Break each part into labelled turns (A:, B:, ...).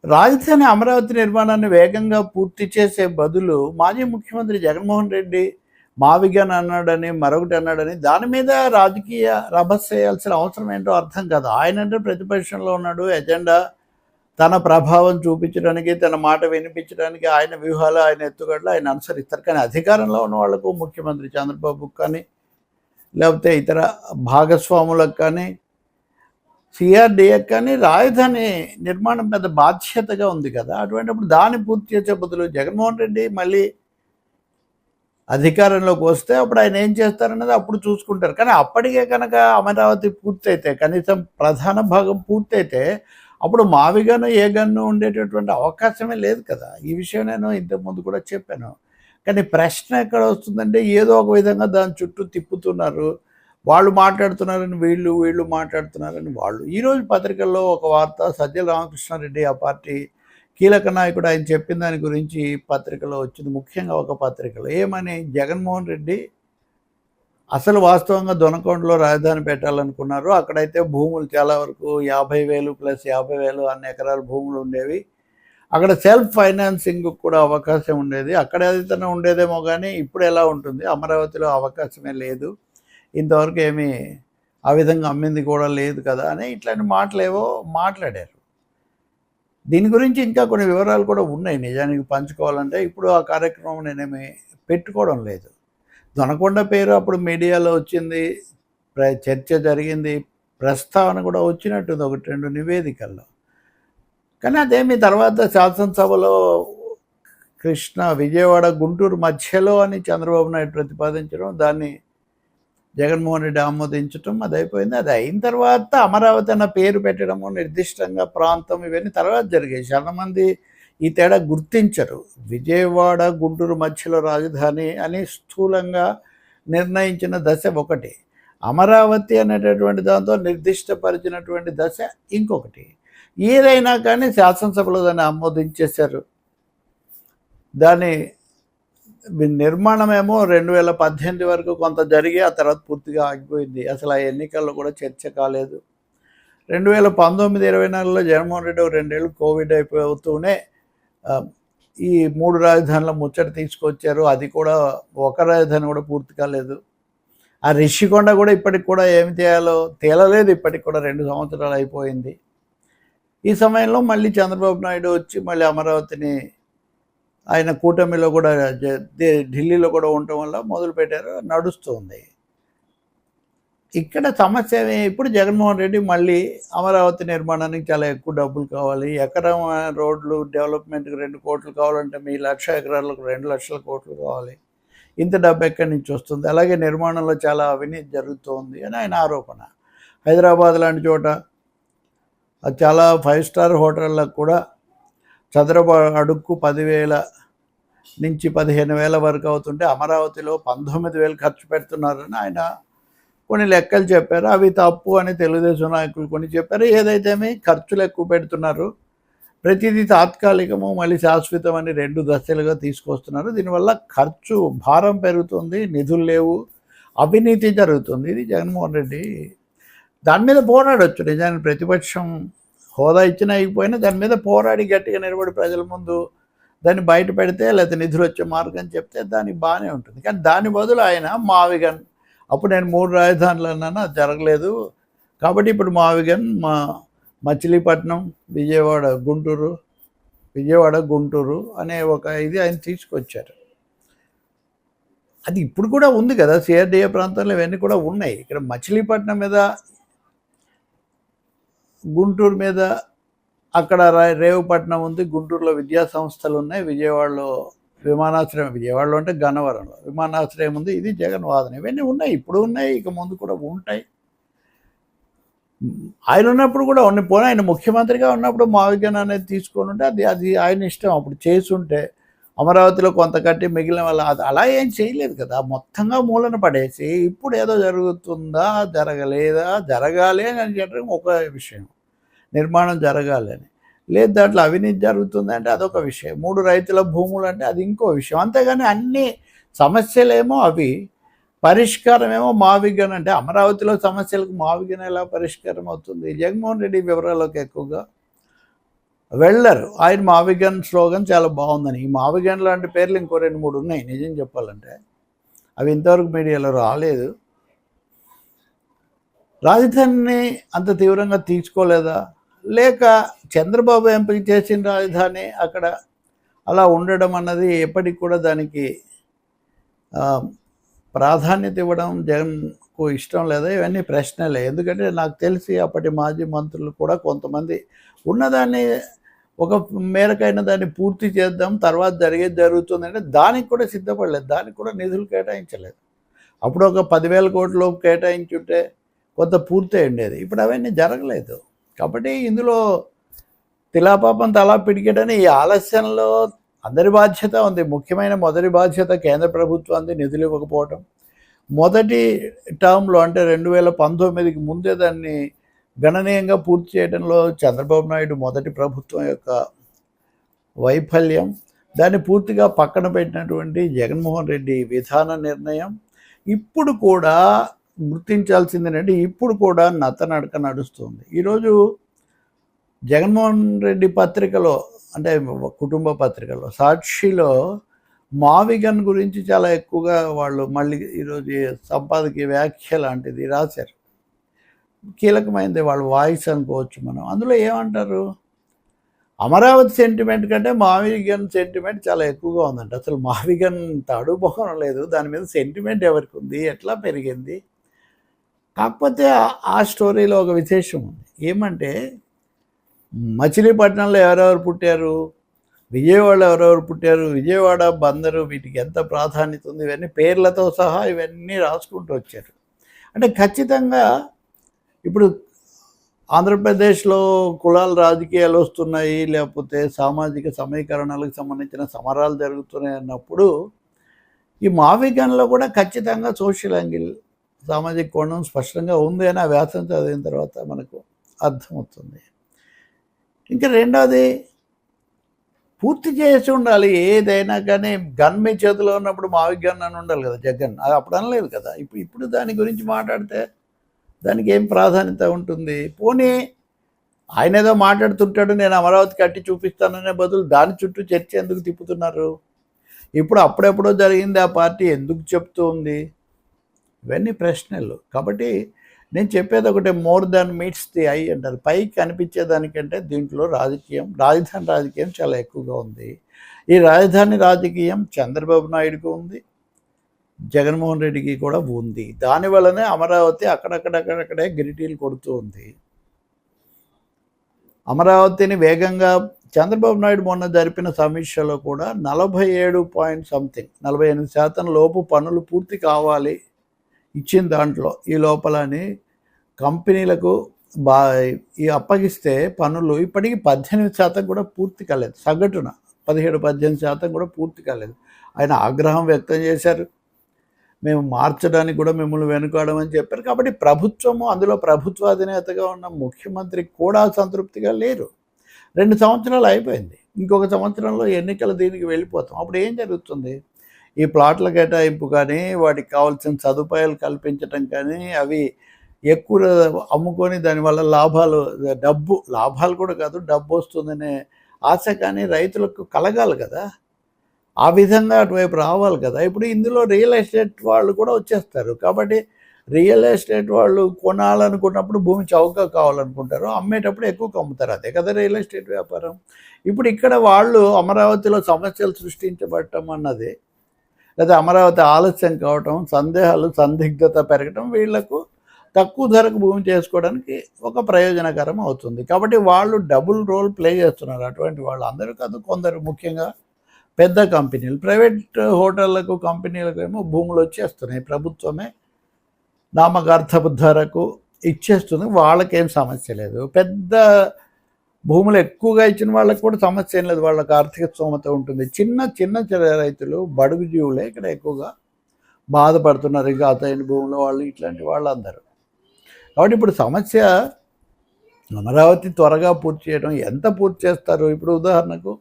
A: రాజధాని అమరావతి నిర్మాణాన్ని వేగంగా పూర్తి చేసే బదులు మాజీ ముఖ్యమంత్రి జగన్మోహన్ రెడ్డి మావిగన్ అన్నాడని, మరొకటి అన్నాడని దాని మీద రాజకీయ రభస చేయాల్సిన అవసరం ఏంటో అర్థం కాదు. ఆయనంటే ప్రతిపక్షంలో ఉన్నాడు. ఎజెండా తన ప్రభావం చూపించడానికి, తన మాట వినిపించడానికి ఆయన వ్యూహాలు, ఆయన ఎత్తుగడలు ఆయన అనుసరిస్తారు. కానీ అధికారంలో ఉన్న వాళ్లకు, ముఖ్యమంత్రి చంద్రబాబుకు కానీ, లేకపోతే ఇతర భాగస్వాములకు కానీ, సిఆర్డీఏకి కానీ రాజధాని నిర్మాణం పెద్ద బాధ్యతగా ఉంది కదా. అటువంటిప్పుడు దాన్ని పూర్తి చేసే బదులు జగన్మోహన్ రెడ్డి మళ్ళీ అధికారంలోకి వస్తే అప్పుడు ఆయన ఏం చేస్తారన్నది అప్పుడు చూసుకుంటారు. కానీ అప్పటికే కనుక అమరావతి పూర్తయితే, కనీసం ప్రధాన భాగం పూర్తయితే అప్పుడు మావిగాను ఏ గన్ను ఉండేటటువంటి అవకాశమే లేదు కదా. ఈ విషయం నేను ఇంతకుముందు కూడా చెప్పాను. కానీ ప్రశ్న ఎక్కడ వస్తుందంటే ఏదో ఒక విధంగా దాని చుట్టూ తిప్పుతున్నారు. వాళ్ళు మాట్లాడుతున్నారని వీళ్ళు, వీళ్ళు మాట్లాడుతున్నారని వాళ్ళు. ఈరోజు పత్రికల్లో ఒక వార్త, సజ్జల రామకృష్ణారెడ్డి ఆ పార్టీ కీలక నాయకుడు, ఆయన చెప్పిన దాని గురించి పత్రికలో వచ్చింది. ముఖ్యంగా ఒక పత్రికలో ఏమని, జగన్మోహన్ రెడ్డి అసలు వాస్తవంగా దొనకొండలో రాజధాని పెట్టాలనుకున్నారు. అక్కడైతే భూములు చాలా వరకు 50,000 ప్లస్ 50,000 అన్ని ఎకరాల భూములు ఉండేవి. అక్కడ సెల్ఫ్ ఫైనాన్సింగ్ కూడా అవకాశం ఉండేది. అక్కడ ఏదైతే ఉండేదేమో కానీ ఇప్పుడు ఎలా ఉంటుంది, అమరావతిలో అవకాశమే లేదు. ఇంతవరకు ఏమీ ఆ విధంగా అమ్మింది కూడా లేదు కదా అని ఇట్లాంటి మాటలేవో మాట్లాడారు. దీని గురించి ఇంకా కొన్ని వివరాలు కూడా ఉన్నాయి నిజానికి పంచుకోవాలంటే. ఇప్పుడు ఆ కార్యక్రమం నేనేమి పెట్టుకోవడం లేదు. దొనకొండ పేరు అప్పుడు మీడియాలో వచ్చింది, చర్చ జరిగింది, ప్రస్తావన కూడా వచ్చినట్టుంది ఒకటి రెండు నివేదికల్లో. కానీ అదేమి తర్వాత శాసనసభలో విజయవాడ గుంటూరు మధ్యలో అని చంద్రబాబు నాయుడు ప్రతిపాదించడం, దాన్ని జగన్మోహన్ రెడ్డి ఆమోదించడం, అది అయిపోయింది. అది అయిన తర్వాత అమరావతి అన్న పేరు పెట్టడము, నిర్దిష్టంగా ప్రాంతం, ఇవన్నీ తర్వాత జరిగాయి. చాలామంది ఈ తేడా గుర్తించరు. విజయవాడ గుంటూరు మధ్యలో రాజధాని అని స్థూలంగా నిర్ణయించిన దశ ఒకటి, అమరావతి అనేటటువంటి దాంతో నిర్దిష్టపరిచినటువంటి దశ ఇంకొకటి. ఏదైనా కానీ శాసనసభలో దాన్ని ఆమోదించేశారు. దాని నిర్మాణమేమో 2018 వరకు కొంత జరిగి ఆ తర్వాత పూర్తిగా ఆగిపోయింది. అసలు ఆ ఎన్నికల్లో కూడా చర్చ కాలేదు. 2019-24లో జగన్మోహన్ రెడ్డి 2 ఏళ్ళు కోవిడ్ అయిపోతూనే ఈ 3 రాజధానుల ముచ్చట తీసుకొచ్చారు. అది కూడా ఒక రాజధాని కూడా పూర్తి కాలేదు. ఆ రిషికొండ కూడా ఇప్పటికి కూడా ఏమి చేయాలో తేలలేదు. ఇప్పటికి కూడా 2 సంవత్సరాలు అయిపోయింది. ఈ సమయంలో మళ్ళీ చంద్రబాబు నాయుడు వచ్చి మళ్ళీ అమరావతిని ఆయన కూటమిలో కూడా ఢిల్లీలో కూడా ఉండటం వల్ల మొదలుపెట్టారు, నడుస్తుంది. ఇక్కడ సమస్య ఇప్పుడు జగన్మోహన్ రెడ్డి మళ్ళీ అమరావతి నిర్మాణానికి చాలా ఎక్కువ డబ్బులు కావాలి. ఎకరం రోడ్లు డెవలప్మెంట్కి 2 కోట్లు కావాలంటే మీ 1,00,000 ఎకరాలకు 2 లక్షల కోట్లు కావాలి. ఇంత డబ్బు ఎక్కడి నుంచి వస్తుంది? అలాగే నిర్మాణంలో చాలా అవినీతి జరుగుతోంది అని ఆయన ఆరోపణ. హైదరాబాద్ లాంటి చోట చాలా 5 స్టార్ హోటళ్ళకు కూడా చదరపు అడుక్కు 10,000 నుంచి 15,000 వరకు అవుతుంటే అమరావతిలో 19,000 ఖర్చు పెడుతున్నారని ఆయన కొన్ని లెక్కలు చెప్పారు. అవి తప్పు అని తెలుగుదేశం నాయకులు కొన్ని చెప్పారు. ఏదైతేమి ఖర్చులు ఎక్కువ పెడుతున్నారు, ప్రతిదీ తాత్కాలికము మళ్ళీ శాశ్వతం అని 2 దశలుగా తీసుకొస్తున్నారు. దీనివల్ల ఖర్చు భారం పెరుగుతుంది, నిధులు లేవు, అవినీతి జరుగుతుంది. ఇది జగన్మోహన్ రెడ్డి దాని మీద పోరాడొచ్చు. నిజానికి ప్రతిపక్షం హోదా ఇచ్చినా అయిపోయినా దాని మీద పోరాడి గట్టిగా నిలబడి ప్రజల ముందు దాన్ని బయట పెడితే, లేకపోతే నిధులు వచ్చే మార్గం చెప్తే దానికి బాగానే ఉంటుంది. కానీ దాని బదులు ఆయన మావిగన్, అప్పుడు నేను 3 రాజధానులు అన్నాను, అది జరగలేదు కాబట్టి ఇప్పుడు మావిగన్, మచిలీపట్నం, విజయవాడ గుంటూరు అనే ఒక ఇది ఆయన తీసుకొచ్చారు. అది ఇప్పుడు కూడా ఉంది కదా, సిఆర్డీఏ ప్రాంతంలో ఇవన్నీ కూడా ఉన్నాయి. ఇక్కడ మచిలీపట్నం మీద, గుంటూరు మీద, అక్కడ రేవుపట్నం ఉంది, గుంటూరులో విద్యా సంస్థలు ఉన్నాయి, విజయవాడలో విమానాశ్రయం, విజయవాడలో అంటే గన్నవరంలో విమానాశ్రయం ఉంది. ఇది జగన్ వాదన. ఇవన్నీ ఉన్నాయి, ఇప్పుడు ఉన్నాయి, ఇక ముందు కూడా ఉంటాయి. ఆయన ఉన్నప్పుడు కూడా పోనీ ఆయన ముఖ్యమంత్రిగా ఉన్నప్పుడు మావిగన్ అనేది తీసుకొని ఉంటే అది ఆయన ఇష్టం. అప్పుడు చేసుంటే అమరావతిలో కొంత కట్టి మిగిలిన వాళ్ళ అలా ఏం చేయలేదు కదా, మొత్తంగా మూలన పడేసి ఇప్పుడు ఏదో జరుగుతుందా, జరగలేదా, జరగాలి అని చెప్పడం ఒక విషయం, నిర్మాణం జరగాలి అని లేదు, దాంట్లో అవినీతి జరుగుతుంది అంటే అదొక విషయం, 3 రైతుల భూములు అంటే అది ఇంకో విషయం. అంతేగాని అన్ని సమస్యలేమో అవి, పరిష్కారం ఏమో మావిగన్. అంటే అమరావతిలో సమస్యలకు మావిగన్ ఎలా పరిష్కారం అవుతుంది? జగన్మోహన్ రెడ్డి వివరాల్లోకి ఎక్కువగా వెళ్ళరు. ఆయన మావిగన్ స్లోగన్ చాలా బాగుందని. ఈ మావిగన్ లాంటి పేర్లు ఇంకో 2, 3 ఉన్నాయి నిజం చెప్పాలంటే. అవి ఇంతవరకు మీడియాలో రాలేదు. రాజధానిని అంత తీవ్రంగా తీసుకోలేదా? లేక చంద్రబాబు ఎంపిక చేసిన రాజధాని అక్కడ అలా ఉండడం అన్నది ఎప్పటికి కూడా దానికి ప్రాధాన్యత ఇవ్వడం జగన్కు ఇష్టం లేదా? ఇవన్నీ ప్రశ్నలే. ఎందుకంటే నాకు తెలిసి అప్పటి మాజీ మంత్రులు కూడా కొంతమంది ఉన్నదాన్ని ఒక మేరకైనా దాన్ని పూర్తి చేద్దాం, తర్వాత జరిగేది జరుగుతుందంటే దానికి కూడా సిద్ధపడలేదు. దానికి కూడా నిధులు కేటాయించలేదు. అప్పుడు ఒక 10,000 కోట్లు కేటాయించుంటే కొంత పూర్తి ఉండేది. ఇప్పుడు అవన్నీ జరగలేదు. కాబట్టి ఇందులో తిలాపాపం తలా పిడికెడని ఈ ఆలస్యంలో అందరి బాధ్యత ఉంది. ముఖ్యమైన మొదటి బాధ్యత కేంద్ర ప్రభుత్వాన్ని నిధులు ఇవ్వకపోవటం. మొదటి టర్మ్లో అంటే 2019కి ముందే దాన్ని గణనీయంగా పూర్తి చేయడంలో చంద్రబాబు నాయుడు మొదటి ప్రభుత్వం యొక్క వైఫల్యం. దాన్ని పూర్తిగా పక్కన పెట్టినటువంటి జగన్మోహన్ రెడ్డి విధాన నిర్ణయం. ఇప్పుడు కూడా గుర్తించాల్సింది ఏంటంటే ఇప్పుడు కూడా నత్తనడక నడుస్తుంది. ఈరోజు జగన్మోహన్ రెడ్డి పత్రికలో అంటే కుటుంబ పత్రికలో సాక్షిలో మావిగన్ గురించి చాలా ఎక్కువగా వాళ్ళు మళ్ళీ ఈరోజు సంపాదకీయ వ్యాఖ్య లాంటిది రాశారు. కీలకమైనది వాళ్ళ వాయిస్ అనుకోవచ్చు మనం. అందులో ఏమంటారు, అమరావతి సెంటిమెంట్ కంటే మావిగన్ సెంటిమెంట్ చాలా ఎక్కువగా ఉందంట. అసలు మావిగన్ తడుబోహం లేదు, దాని మీద సెంటిమెంట్ ఎవరికి ఉంది, ఎట్లా పెరిగింది. కాకపోతే ఆ స్టోరీలో ఒక విశేషం ఉంది. ఏమంటే మచిలీపట్నంలో ఎవరెవరు పుట్టారు, విజయవాడలో ఎవరెవరు పుట్టారు, విజయవాడ బందరు వీటికి ఎంత ప్రాధాన్యత ఉంది, ఇవన్నీ పేర్లతో సహా ఇవన్నీ రాసుకుంటూ వచ్చారు. అంటే ఖచ్చితంగా ఇప్పుడు ఆంధ్రప్రదేశ్లో కులాల రాజకీయాలు వస్తున్నాయి, లేకపోతే సామాజిక సమీకరణలకు సంబంధించిన సమరాలు జరుగుతున్నాయి అన్నప్పుడు ఈ మావిగన్లో కూడా ఖచ్చితంగా సోషల్ యాంగిల్, సామాజిక కోణం స్పష్టంగా ఉంది అని ఆ వ్యాసం చదివిన తర్వాత మనకు అర్థమవుతుంది. ఇంకా రెండవది పూర్తి చేసి ఉండాలి. ఏదైనా కానీ గన్ మీ చేతిలో ఉన్నప్పుడు మావిగన్ అని ఉండాలి కదా జగన్. అది అప్పుడు అనలేదు కదా. ఇప్పుడు దాని గురించి మాట్లాడితే దానికి ఏం ప్రాధాన్యత ఉంటుంది? పోనీ ఆయన ఏదో మాట్లాడుతుంటాడు, నేను అమరావతి కట్టి చూపిస్తాననే బదులు దాని చుట్టూ చర్చ ఎందుకు తిప్పుతున్నారు? ఇప్పుడు అప్పుడెప్పుడో జరిగింది ఆ పార్టీ ఎందుకు చెప్తూ ఉంది? ఇవన్నీ ప్రశ్నలు. కాబట్టి నేను చెప్పేది ఒకటే, more than meets the eye అంటారు. పైకి కనిపించేదానికంటే దీంట్లో రాజధాని రాజకీయం చాలా ఎక్కువగా ఉంది. ఈ రాజధాని రాజకీయం చంద్రబాబు నాయుడుకు ఉంది, జగన్మోహన్ రెడ్డికి కూడా ఉంది. దానివల్లనే అమరావతి అక్కడక్కడే గిరిటీలు కొడుతూ ఉంది. అమరావతిని వేగంగా చంద్రబాబు నాయుడు మొన్న జరిపిన సమీక్షలో కూడా 48% లోపు పనులు పూర్తి కావాలి ఇచ్చిన దాంట్లో ఈ లోపలని కంపెనీలకు ఈ అప్పగిస్తే పనులు ఇప్పటికీ 18% కూడా పూర్తి కాలేదు. సగటున 17-18% కూడా పూర్తి కాలేదు. ఆయన ఆగ్రహం వ్యక్తం చేశారు. మేము మార్చడానికి కూడా మిమ్మల్ని వెనుకాడమని చెప్పారు. కాబట్టి ప్రభుత్వము, అందులో ప్రభుత్వాధినేతగా ఉన్న ముఖ్యమంత్రి కూడా సంతృప్తిగా లేరు. 2 సంవత్సరాలు అయిపోయింది. ఇంకొక సంవత్సరంలో ఎన్నికల దీనికి వెళ్ళిపోతాం. అప్పుడు ఏం జరుగుతుంది? ఈ ప్లాట్ల కేటాయింపు కానీ, వాటికి కావాల్సిన సదుపాయాలు కల్పించడం కానీ, అవి ఎక్కువ అమ్ముకొని దానివల్ల లాభాలు కూడా కాదు, డబ్బు వస్తుందనే ఆశ కానీ రైతులకు కలగాలి కదా. ఆ విధంగా అటువైపు రావాలి కదా. ఇప్పుడు ఇందులో రియల్ ఎస్టేట్ వాళ్ళు కూడా వచ్చేస్తారు. కాబట్టి రియల్ ఎస్టేట్ వాళ్ళు కొనాలనుకున్నప్పుడు భూమి చౌకగా కావాలనుకుంటారు, అమ్మేటప్పుడు ఎక్కువ అమ్ముతారు. అదే కదా రియల్ ఎస్టేట్ వ్యాపారం. ఇప్పుడు ఇక్కడ వాళ్ళు అమరావతిలో సమస్యలు సృష్టించబడటం అన్నది, లేదా అమరావతి ఆలస్యం కావటం, సందిగ్ధత పెరగటం వీళ్లకు తక్కువ ధరకు భూమి చేసుకోవడానికి ఒక ప్రయోజనకరం అవుతుంది. కాబట్టి వాళ్ళు డబుల్ రోల్ ప్లే చేస్తున్నారు. అటువంటి వాళ్ళు అందరూ కాదు, కొందరు, ముఖ్యంగా పెద్ద కంపెనీలు. ప్రైవేట్ హోటళ్లకు, కంపెనీలకు ఏమో భూములు వచ్చేస్తున్నాయి, ప్రభుత్వమే నామకార్థపు ధరకు ఇచ్చేస్తుంది, వాళ్ళకేం సమస్య లేదు. పెద్ద భూములు ఎక్కువగా ఇచ్చిన వాళ్ళకి కూడా సమస్య ఏం లేదు, వాళ్ళకి ఆర్థిక స్తోమత ఉంటుంది. చిన్న రైతులు, బడుగు జీవులే ఇక్కడ ఎక్కువగా బాధపడుతున్నారు. ఇంకా అతని భూముల వాళ్ళు, ఇట్లాంటి వాళ్ళందరూ. కాబట్టి ఇప్పుడు సమస్య అమరావతి త్వరగా పూర్తి చేయడం. ఎంత పూర్తి చేస్తారు? ఇప్పుడు ఉదాహరణకు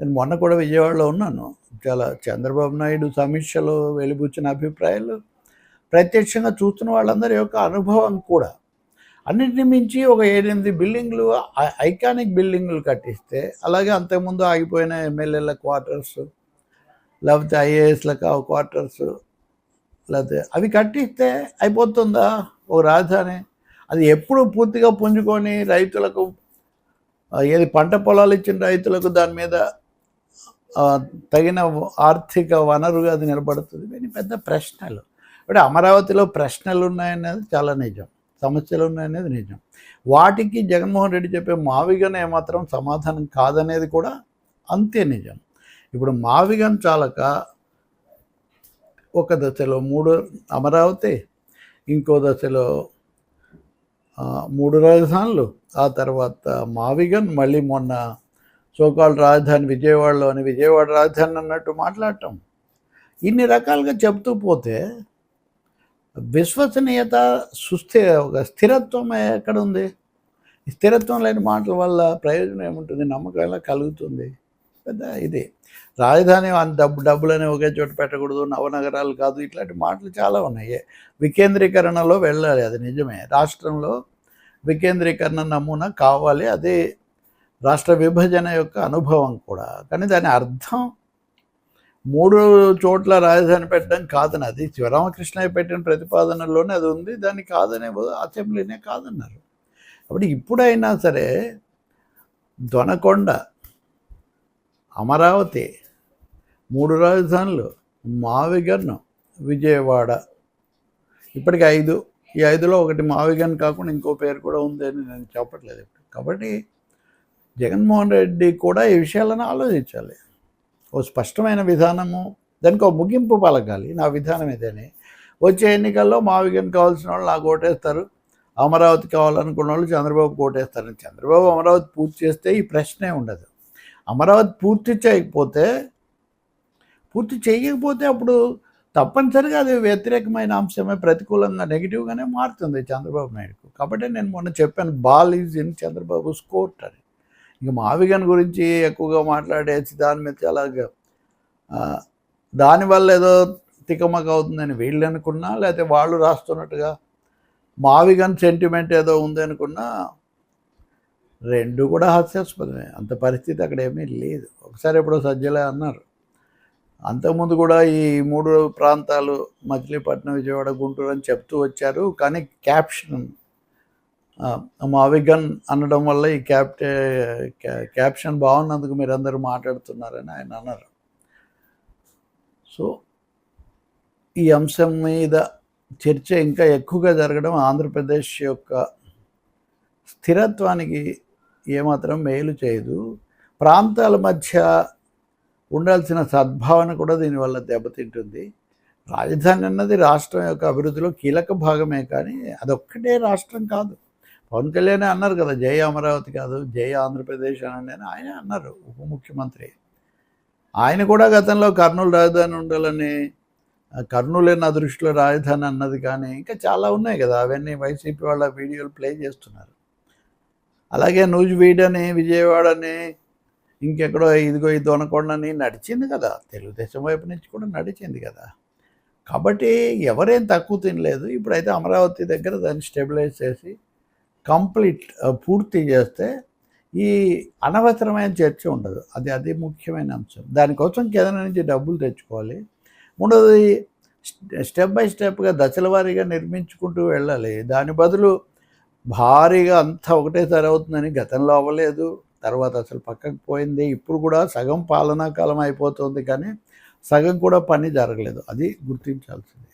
A: నేను మొన్న కూడా విజయవాడలో ఉన్నాను. చాలా చంద్రబాబు నాయుడు సమీక్షలో వెలిబుచ్చిన అభిప్రాయాలు ప్రత్యక్షంగా చూస్తున్న వాళ్ళందరి యొక్క అనుభవం కూడా. అన్నిటిని మించి ఒక 7-8 బిల్డింగ్లు ఐకానిక్ బిల్డింగ్లు కట్టిస్తే, అలాగే అంతకుముందు ఆగిపోయిన ఎమ్మెల్యేల క్వార్టర్స్, లేకపోతే ఐఏఎస్ల క్వార్టర్స్, లేకపోతే అవి కట్టిస్తే అయిపోతుందా ఒక రాజధాని? అది ఎప్పుడు పూర్తిగా పుంజుకొని రైతులకు ఏది పంట పొలాలు ఇచ్చిన రైతులకు దాని మీద తగిన ఆర్థిక వనరుగా అది నిలబడుతుంది. ఇవన్నీ పెద్ద ప్రశ్నలు. ఇప్పుడు అమరావతిలో ప్రశ్నలు ఉన్నాయనేది చాలా నిజం, సమస్యలు ఉన్నాయనేది నిజం. వాటికి జగన్మోహన్ రెడ్డి చెప్పే మావిగన్ ఏమాత్రం సమాధానం కాదనేది కూడా అంతే నిజం. ఇప్పుడు మావిగన్ చాలక ఒక దశలో 3 అమరావతి, ఇంకో దశలో 3 రాజధానులు, ఆ తర్వాత మావిగన్, మళ్ళీ మొన్న సోకాల్ రాజధాని విజయవాడలో అని విజయవాడ రాజధాని అన్నట్టు మాట్లాడటం, ఇన్ని రకాలుగా చెప్తూ పోతే విశ్వసనీయత, ఒక స్థిరత్వం ఎక్కడ ఉంది? స్థిరత్వం లేని మాటల వల్ల ప్రయోజనం ఏముంటుంది? నమ్మకం ఎలా కలుగుతుంది? పెద్ద ఇది రాజధాని డబ్బులని ఒకే చోట పెట్టకూడదు, నవనగరాలు కాదు, ఇట్లాంటి మాటలు చాలా ఉన్నాయి. వికేంద్రీకరణలో వెళ్ళాలి, అది నిజమే. రాష్ట్రంలో వికేంద్రీకరణ నమూనా కావాలి, అదే రాష్ట్ర విభజన యొక్క అనుభవం కూడా. కానీ దాని అర్థం 3 చోట్ల రాజధాని పెట్టడం కాదని, అది శివరామకృష్ణయ్య పెట్టిన ప్రతిపాదనలోనే అది ఉంది, దాన్ని కాదనే అసెంబ్లీనే కాదన్నారు. కాబట్టి ఇప్పుడైనా సరే దొనకొండ, అమరావతి, 3 రాజధానులు, మావిగన్, విజయవాడ, ఇప్పటికి 5. ఈ 5లో ఒకటి మావిగన్ కాకుండా ఇంకో పేరు కూడా ఉంది అని నేను చెప్పట్లేదు. కాబట్టి జగన్మోహన్ రెడ్డి కూడా ఈ విషయాలను ఆలోచించాలి. ఓ స్పష్టమైన విధానము, దానికి ఒక ముగింపు పలకాలి. నా విధానం ఇదని. వచ్చే ఎన్నికల్లో మావిగన్ కావాల్సిన వాళ్ళు నాకు ఓటేస్తారు, అమరావతి కావాలనుకున్న వాళ్ళు చంద్రబాబుకి ఓటేస్తారని. చంద్రబాబు అమరావతి పూర్తి చేస్తే ఈ ప్రశ్నే ఉండదు. అమరావతి పూర్తి చేయకపోతే అప్పుడు తప్పనిసరిగా అది వ్యతిరేకమైన అంశమే, ప్రతికూలంగా నెగిటివ్గానే మారుతుంది చంద్రబాబు నాయుడుకు. కాబట్టి నేను మొన్న చెప్పాను, ball is in Chandrababu court అని. ఇక మావిగన్ గురించి ఎక్కువగా మాట్లాడేసి దాని మీద చాలా దానివల్ల ఏదో తికమక అవుతుందని వీళ్ళు అనుకున్నా, లేకపోతే వాళ్ళు రాస్తున్నట్టుగా మావిగన్ సెంటిమెంట్ ఏదో ఉంది అనుకున్నా, 2 కూడా హాస్యాస్పదమే. అంత పరిస్థితి అక్కడ ఏమీ లేదు. ఒకసారి ఎప్పుడో సజ్జలే అన్నారు, అంతకుముందు కూడా ఈ 3 ప్రాంతాలు మచిలీపట్నం, విజయవాడ, గుంటూరు అని చెప్తూ వచ్చారు. కానీ క్యాప్షన్ మావిగన్ అనడం వల్ల ఈ క్యాప్షన్ బాగున్నందుకు మీరందరూ మాట్లాడుతున్నారని ఆయన అన్నారు. సో ఈ అంశం మీద చర్చ ఇంకా ఎక్కువగా జరగడం ఆంధ్రప్రదేశ్ యొక్క స్థిరత్వానికి ఏమాత్రం మేలు చేయదు. ప్రాంతాల మధ్య ఉండాల్సిన సద్భావన కూడా దీనివల్ల దెబ్బతింటుంది. రాజధాని అన్నది రాష్ట్రం యొక్క అభివృద్ధిలో కీలక భాగమే, కానీ అదొక్కటే రాష్ట్రం కాదు. పవన్ కళ్యాణ్ అన్నారు కదా, జై అమరావతి కాదు జై ఆంధ్రప్రదేశ్ అని ఆయన అన్నారు, ఉప ముఖ్యమంత్రి. ఆయన కూడా గతంలో కర్నూలు రాజధాని ఉండాలని, కర్నూలే నా దృష్టిలో రాజధాని అన్నది, కానీ ఇంకా చాలా ఉన్నాయి కదా, అవన్నీ వైసీపీ వాళ్ళ వీడియోలు ప్లే చేస్తున్నారు. అలాగే నూజివీడని, విజయవాడని, ఇంకెక్కడో ఇదిగో ఈ దొనకొండని నడిచింది కదా, తెలుగుదేశం వైపు నుంచి కూడా నడిచింది కదా. కాబట్టి ఎవరేం తక్కువ తినలేదు. ఇప్పుడైతే అమరావతి దగ్గర దాన్ని స్టెబిలైజ్ చేసి పూర్తి చేస్తే ఈ అనవసరమైన చర్చ ఉండదు. అది ముఖ్యమైన అంశం. దానికోసం కేంద్రం నుంచి డబ్బులు తెచ్చుకోవాలి. మూడవది, స్టెప్ బై స్టెప్గా దశల వారీగా నిర్మించుకుంటూ వెళ్ళాలి. దాని బదులు భారీగా అంతా ఒకటేసారి అవుతుందని గతంలో అవ్వలేదు, తర్వాత అసలు పక్కకు పోయింది. ఇప్పుడు కూడా సగం పాలనా కాలం అయిపోతుంది, కానీ సగం కూడా పని జరగలేదు. అది గుర్తించాల్సింది.